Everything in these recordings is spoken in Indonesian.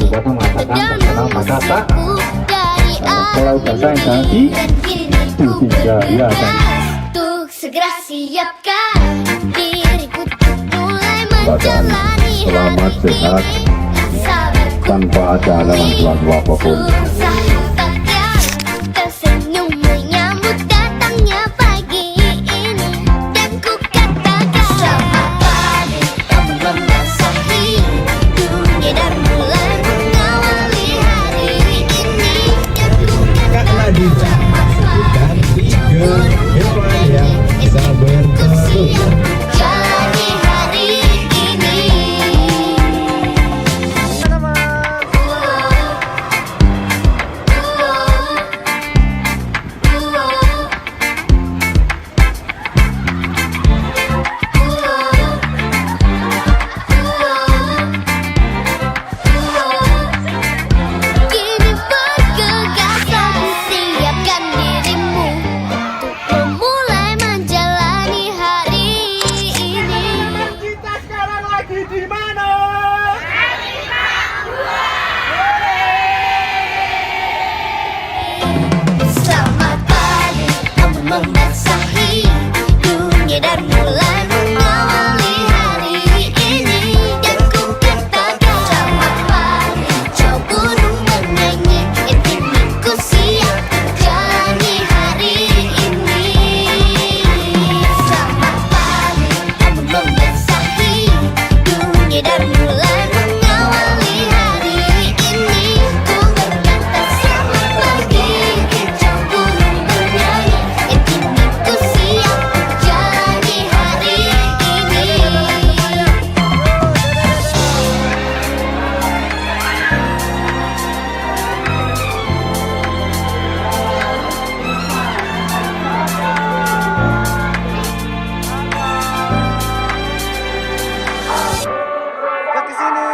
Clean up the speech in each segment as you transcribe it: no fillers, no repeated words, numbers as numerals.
kadang mengatakan terkenal maka tak kalau bahasa yang ganti itu tiga ya kan. Segera siapkan diriku untuk mulai menjalani Selamat sehat tanpa ada halangan suatu apapun. sahabatnya tersenyum menyambut datangnya pagi ini dan ku katakan selamat pagi kamu membasahi dunia dan mulai mengawali hari ini dan ku katakan Bukan tiga hewan yang bisa berterus. jalani hari ini. Kini bergegas siapkan dirimu untuk memulai menjalani hari ini. Kita sekarang lagi di mana? Selamat pagi, kamu membasahi dunia dan mulai mengawali hari ini dan ku katakan selamat pagi, kau burung menyanyi intiku siap jalani hari ini. Selamat pagi, kamu membasahi dunia dan mulai mengawali hari ini. Ku berkata selamat pagi, kau burung menyanyi intiku siap jalani hari ini.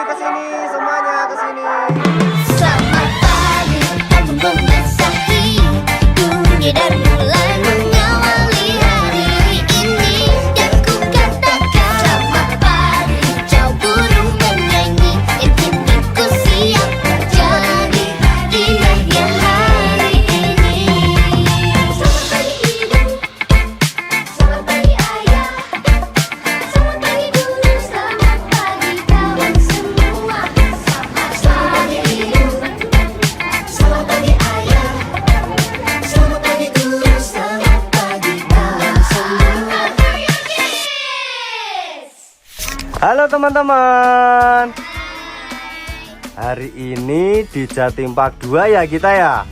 Kesini semuanya kesini. Selamat pagi, kamu membasahi dunia dan mulai mengawali hari ini dan ku katakan selamat pagi, kau burung menyanyi intiku siap jalani indahnya hari ini. Selamat pagi ibu, selamat pagi ayah, selamat pagi guru, selamat pagi kawan semua. Selamat pagi ibu, selamat pagi ayah, selamat pagi guru, selamat pagi kawan semua. Halo teman-teman. Hari ini di Jatim Park 2 ya kita ya.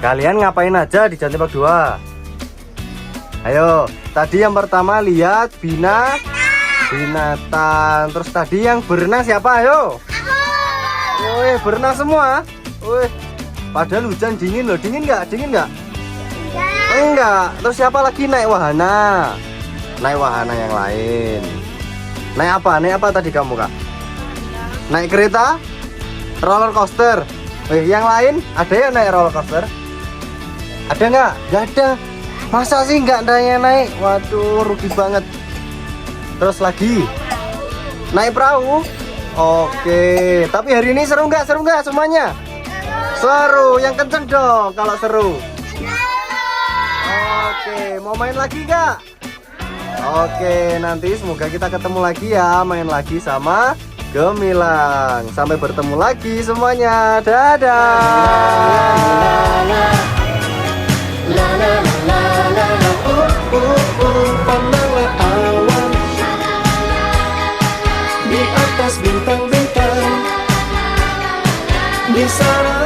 Kalian ngapain aja di Jatim Park 2? Ayo, tadi yang pertama lihat binatang. Terus tadi yang berenang siapa? Ayo. Wih, berenang semua. Wih, padahal hujan dingin loh. Dingin nggak? Dingin nggak? Enggak. Terus siapa lagi naik wahana? Naik wahana yang lain. Naik apa? Naik apa tadi kamu kak? Naik kereta? Roller coaster? Yang lain ada ya naik roller coaster? Ada nggak? Nggak ada. Masa sih nggak ada yang naik? Waduh, rugi banget. Terus lagi naik perahu? Oke. Tapi hari ini seru nggak? Seru nggak semuanya? Seru. Yang kenceng dong kalau seru. Oke. Mau main lagi nggak? Oke, nanti semoga kita ketemu lagi ya, main lagi sama Gemilang. Sampai bertemu lagi semuanya. Dadah. Pandanglah awan di atas bintang-bintang. Di sana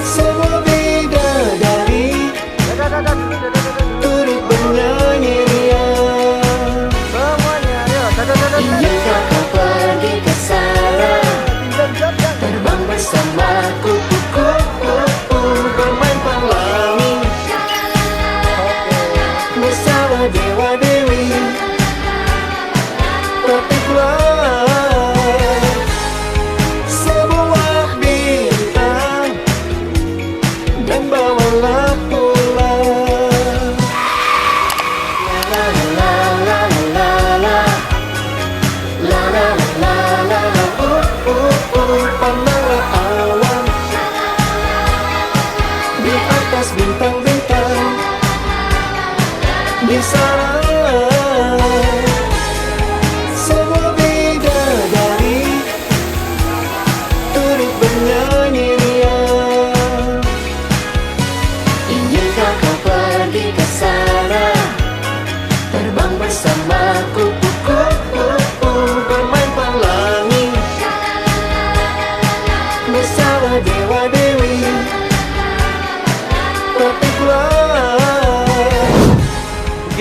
semua bidadari turut bernyanyi riang. Semuanya, ayo. Ingatkah kau pergi ke sana, terbang bersama kupu-kupu, bermain pelangi bersama dewa-dewi. Tertiblah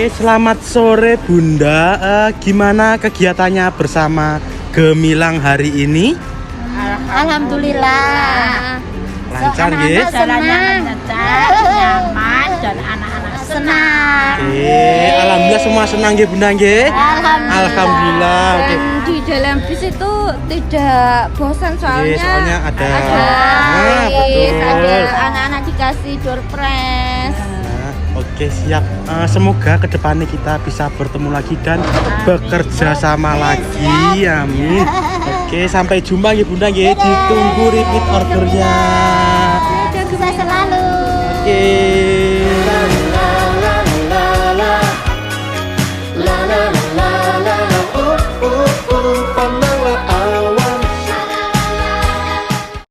Oke, selamat sore Bunda. Gimana kegiatannya bersama Gemilang hari ini? Alhamdulillah. Lancar nggih? Jalannya lancar, nyaman dan anak-anak senang. Oke, alhamdulillah semua senang nggih Bunda nggih. Alhamdulillah. Oke. Di dalam bis itu tidak bosan Oke, soalnya ada bis, ada betul. anak-anak dikasih door prize. Oke, siap. Semoga kedepannya kita bisa bertemu lagi dan bekerja sama lagi. Amin. Oke, sampai jumpa nggih Bunda nggih. Ditunggu repeat ordernya.